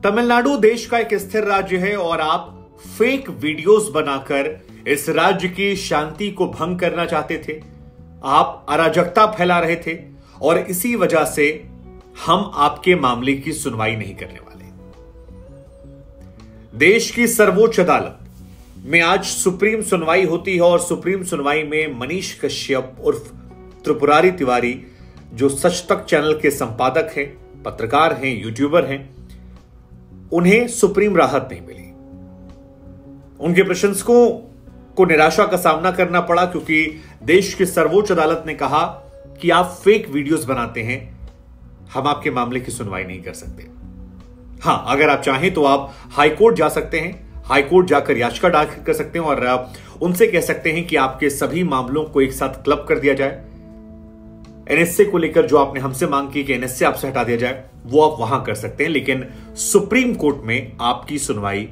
तमिलनाडु देश का एक स्थिर राज्य है और आप फेक वीडियोस बनाकर इस राज्य की शांति को भंग करना चाहते थे। आप अराजकता फैला रहे थे और इसी वजह से हम आपके मामले की सुनवाई नहीं करने वाले। देश की सर्वोच्च अदालत में आज सुप्रीम सुनवाई होती है और सुप्रीम सुनवाई में मनीष कश्यप उर्फ त्रिपुरारी तिवारी, जो सच तक चैनल के संपादक हैं, पत्रकार हैं, यूट्यूबर हैं, उन्हें सुप्रीम राहत नहीं मिली। उनके प्रशंसकों को निराशा का सामना करना पड़ा क्योंकि देश की सर्वोच्च अदालत ने कहा कि आप फेक वीडियोस बनाते हैं, हम आपके मामले की सुनवाई नहीं कर सकते। हां, अगर आप चाहें तो आप हाईकोर्ट जा सकते हैं, हाईकोर्ट जाकर याचिका दाखिल कर सकते हैं और उनसे कह सकते हैं कि आपके सभी मामलों को एक साथ क्लब कर दिया जाए। एनएसए को लेकर जो आपने हमसे मांग की कि एनएसए आपसे हटा दिया जाए, वो आप वहां कर सकते हैं, लेकिन सुप्रीम कोर्ट में आपकी सुनवाई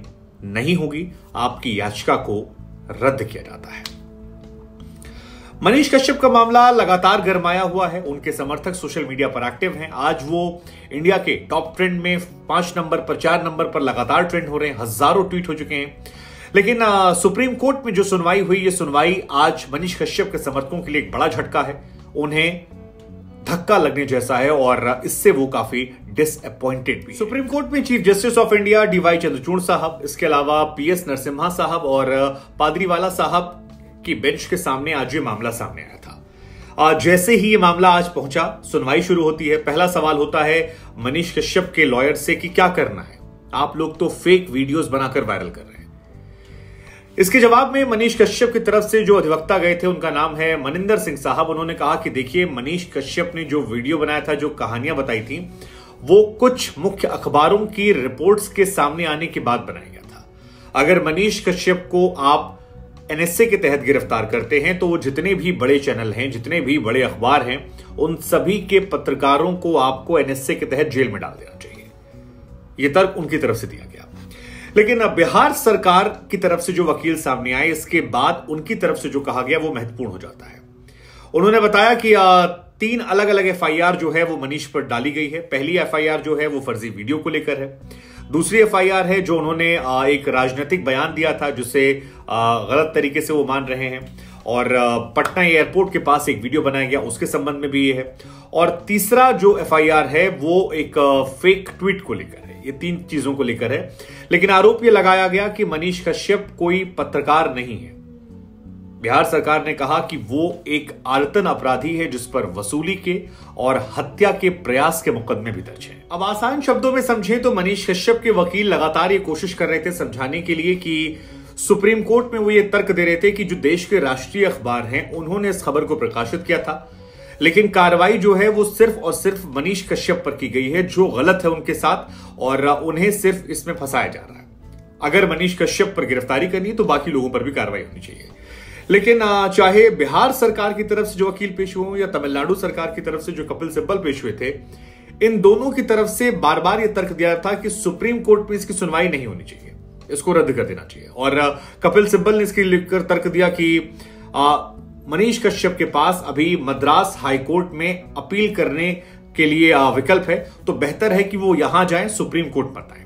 नहीं होगी, आपकी याचिका को रद्द किया जाता है। मनीष कश्यप का मामला लगातार गरमाया हुआ है। उनके समर्थक सोशल मीडिया पर एक्टिव हैं। आज वो इंडिया के टॉप ट्रेंड में 5 नंबर पर, 4 नंबर पर लगातार ट्रेंड हो रहे हैं। हजारों ट्वीट हो चुके हैं। लेकिन सुप्रीम कोर्ट में जो सुनवाई हुई, ये सुनवाई आज मनीष कश्यप के समर्थकों के लिए एक बड़ा झटका है। उन्हें धक्का लगने जैसा है और इससे वो काफी डिसअपॉइंटेड भी। सुप्रीम कोर्ट में chief justice of India DY Chandrachud साहब, इसके अलावा पीएस नरसिम्हा साहब और पादरीवाला साहब की बेंच के सामने आज ये मामला सामने आया था। जैसे ही ये मामला आज पहुंचा, सुनवाई शुरू होती है। पहला सवाल होता है मनीष कश्यप के लॉयर से कि क्या करना है, आप लोग तो फेक वीडियोस बनाकर वायरल कर रहे हैं। इसके जवाब में मनीष कश्यप की तरफ से जो अधिवक्ता गए थे, उनका नाम है मनिंदर सिंह साहब। उन्होंने कहा कि देखिए, मनीष कश्यप ने जो वीडियो बनाया था, जो कहानियां बताई थी, वो कुछ मुख्य अखबारों की रिपोर्ट्स के सामने आने के बाद बनाया गया था। अगर मनीष कश्यप को आप एनएसए के तहत गिरफ्तार करते हैं तो वो जितने भी बड़े चैनल हैं, जितने भी बड़े अखबार हैं, उन सभी के पत्रकारों को आपको एनएसए के तहत जेल में डाल देना चाहिए। यह तर्क उनकी तरफ से दिया गया। लेकिन बिहार सरकार की तरफ से जो वकील सामने आए, इसके बाद उनकी तरफ से जो कहा गया वो महत्वपूर्ण हो जाता है। उन्होंने बताया कि 3 अलग अलग एफआईआर जो है वो मनीष पर डाली गई है। पहली एफआईआर जो है वो फर्जी वीडियो को लेकर है। दूसरी एफआईआर है जो उन्होंने एक राजनीतिक बयान दिया था, जिसे गलत तरीके से वो मान रहे हैं, और पटना एयरपोर्ट के पास एक वीडियो बनाया गया, उसके संबंध में भी ये है। और तीसरा जो एफआईआर है वो एक फेक ट्वीट को लेकर है। ये 3 चीजों को लेकर है। लेकिन आरोप ये लगाया गया कि मनीष कश्यप कोई पत्रकार नहीं है। बिहार सरकार ने कहा कि वो एक आयतन अपराधी है जिस पर वसूली के और हत्या के प्रयास के मुकदमे भी दर्ज हैं। अब आसान शब्दों में समझें तो मनीष कश्यप के वकील लगातार ये कोशिश कर रहे थे समझाने के लिए कि सुप्रीम कोर्ट में वो ये तर्क दे रहे थे कि जो देश के राष्ट्रीय अखबार हैं, उन्होंने इस खबर को प्रकाशित किया था, लेकिन कार्रवाई जो है वो सिर्फ और सिर्फ मनीष कश्यप पर की गई है, जो गलत है उनके साथ, और उन्हें सिर्फ इसमें फंसाया जा रहा है। अगर मनीष कश्यप पर गिरफ्तारी करनी है तो बाकी लोगों पर भी कार्रवाई होनी चाहिए। लेकिन चाहे बिहार सरकार की तरफ से जो वकील पेश हुए या तमिलनाडु सरकार की तरफ से जो कपिल सिब्बल पेश हुए थे, इन दोनों की तरफ से बार बार यह तर्क दिया था कि सुप्रीम कोर्ट में इसकी सुनवाई नहीं होनी चाहिए, इसको रद्द कर देना चाहिए। और कपिल सिब्बल ने इसके लेकर तर्क दिया कि मनीष कश्यप के पास अभी मद्रास हाईकोर्ट में अपील करने के लिए विकल्प है, तो बेहतर है कि वो यहां जाएं, सुप्रीम कोर्ट मत आए।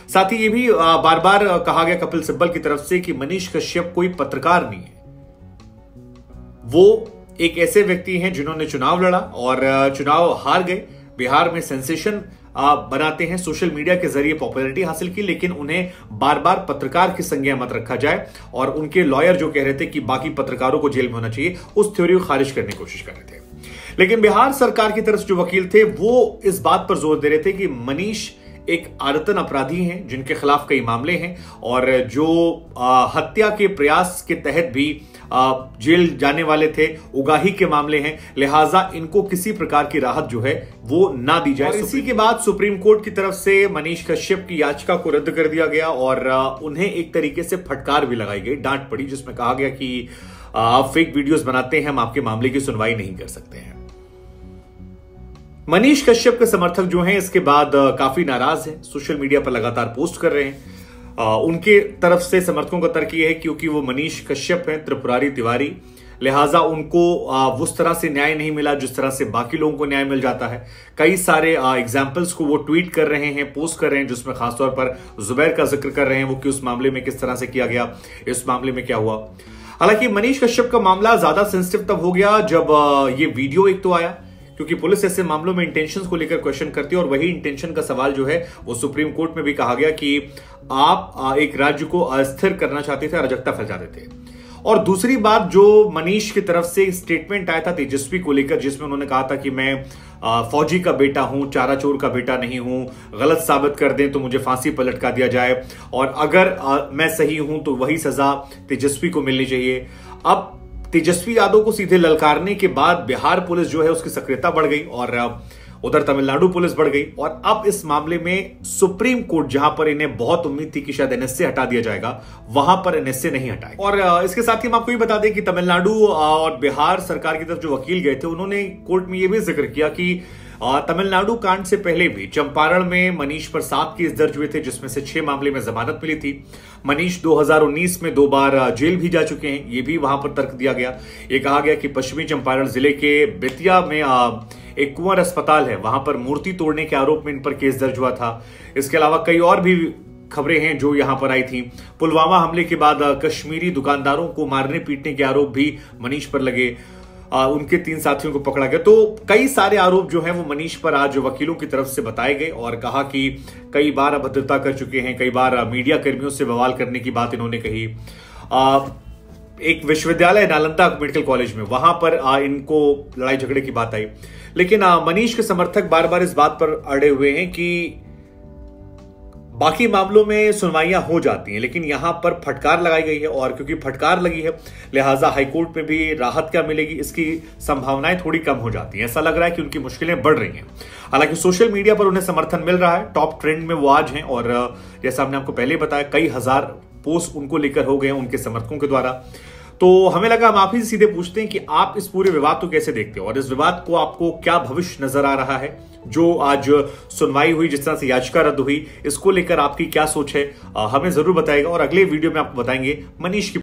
साथ ही ये भी बार बार कहा गया कपिल सिब्बल की तरफ से कि मनीष कश्यप कोई पत्रकार नहीं है, वो एक ऐसे व्यक्ति हैं जिन्होंने चुनाव लड़ा और चुनाव हार गए, बिहार में सेंसेशन बनाते हैं, सोशल मीडिया के जरिए पॉपुलैरिटी हासिल की, लेकिन उन्हें बार बार पत्रकार की संज्ञा मत रखा जाए। और उनके लॉयर जो कह रहे थे कि बाकी पत्रकारों को जेल में होना चाहिए, उस थ्योरी को खारिज करने की कोशिश कर रहे थे। लेकिन बिहार सरकार की तरफ से जो वकील थे वो इस बात पर जोर दे रहे थे कि मनीष एक आयतन अपराधी हैं जिनके खिलाफ कई मामले हैं और जो हत्या के प्रयास के तहत भी जेल जाने वाले थे, उगाही के मामले हैं, लिहाजा इनको किसी प्रकार की राहत जो है वो ना दी जाए। और इसी के बाद सुप्रीम कोर्ट की तरफ से मनीष कश्यप की याचिका को रद्द कर दिया गया और उन्हें एक तरीके से फटकार भी लगाई गई, डांट पड़ी, जिसमें कहा गया कि आप फेक वीडियोस बनाते हैं, हम आपके मामले की सुनवाई नहीं कर सकते हैं। मनीष कश्यप के समर्थक जो हैं इसके बाद काफी नाराज हैं, सोशल मीडिया पर लगातार पोस्ट कर रहे हैं। उनके तरफ से समर्थकों का तर्क यह है क्योंकि वो मनीष कश्यप हैं, त्रिपुरारी तिवारी, लिहाजा उनको उस तरह से न्याय नहीं मिला जिस तरह से बाकी लोगों को न्याय मिल जाता है। कई सारे एग्जाम्पल्स को वो ट्वीट कर रहे हैं, पोस्ट कर रहे हैं, जिसमें खासतौर पर जुबैर का जिक्र कर रहे हैं वो कि उस मामले में किस तरह से किया गया, इस मामले में क्या हुआ। हालांकि मनीष कश्यप का मामला ज्यादा सेंसिटिव तब हो गया जब ये वीडियो एक तो आया, क्योंकि पुलिस ऐसे मामलों में इंटेंशंस को लेकर क्वेश्चन करती है और वही इंटेंशन का सवाल जो है वो सुप्रीम कोर्ट में भी कहा गया कि आप एक राज्य को अस्थिर करना चाहते थे, अराजकता फैलाते थे। और दूसरी बात जो मनीष की तरफ से स्टेटमेंट आया था तेजस्वी को लेकर, जिसमें उन्होंने कहा था कि मैं फौजी का बेटा हूं, चारा चोर का बेटा नहीं हूं, गलत साबित कर दें तो मुझे फांसी पर लटका दिया जाए, और अगर मैं सही हूं तो वही सजा तेजस्वी को मिलनी चाहिए। अब तेजस्वी यादव को सीधे ललकारने के बाद बिहार पुलिस जो है उसकी सक्रियता बढ़ गई और उधर तमिलनाडु पुलिस बढ़ गई, और अब इस मामले में सुप्रीम कोर्ट, जहां पर इन्हें बहुत उम्मीद थी कि शायद एनएसए हटा दिया जाएगा, वहां पर एनएसए नहीं हटाए। और इसके साथ ही हम आपको ये बता दें कि तमिलनाडु और बिहार सरकार की तरफ जो वकील गए थे उन्होंने कोर्ट में यह भी जिक्र किया कि तमिलनाडु कांड से पहले भी चंपारण में मनीष पर 7 केस दर्ज हुए थे, जिसमें से 6 मामले में जमानत मिली थी। मनीष 2019 में 2 बार जेल भी जा चुके हैं, ये भी वहां पर तर्क दिया गया। ये कहा गया कि पश्चिमी चंपारण जिले के बेतिया में एक कुंवर अस्पताल है, वहां पर मूर्ति तोड़ने के आरोप में इन पर केस दर्ज हुआ था। इसके अलावा कई और भी खबरें हैं जो यहां पर आई थी। पुलवामा हमले के बाद कश्मीरी दुकानदारों को मारने पीटने के आरोप भी मनीष पर लगे, उनके 3 साथियों को पकड़ा गया। तो कई सारे आरोप जो हैं वो मनीष पर आज वकीलों की तरफ से बताए गए और कहा कि कई बार अभद्रता कर चुके हैं, कई बार मीडिया कर्मियों से बवाल करने की बात इन्होंने कही। एक विश्वविद्यालय नालंदा मेडिकल कॉलेज में, वहां पर इनको लड़ाई झगड़े की बात आई। लेकिन मनीष के समर्थक बार बार इस बात पर अड़े हुए हैं कि बाकी मामलों में सुनवाइयां हो जाती हैं, लेकिन यहां पर फटकार लगाई गई है, और क्योंकि फटकार लगी है लिहाजा हाईकोर्ट में भी राहत क्या मिलेगी इसकी संभावनाएं थोड़ी कम हो जाती हैं। ऐसा लग रहा है कि उनकी मुश्किलें बढ़ रही हैं। हालांकि सोशल मीडिया पर उन्हें समर्थन मिल रहा है, टॉप ट्रेंड में वो आज हैं, और जैसा हमने आपको पहले बताया कई हजार पोस्ट उनको लेकर हो गए हैं उनके समर्थकों के द्वारा। तो हमें लगा हम आप ही सीधे पूछते हैं कि आप इस पूरे विवाद को कैसे देखते हो, और इस विवाद को आपको क्या भविष्य नजर आ रहा है। जो आज सुनवाई हुई, जिस तरह से याचिका रद्द हुई, इसको लेकर आपकी क्या सोच है, हमें जरूर बताएगा। और अगले वीडियो में आपको बताएंगे मनीष की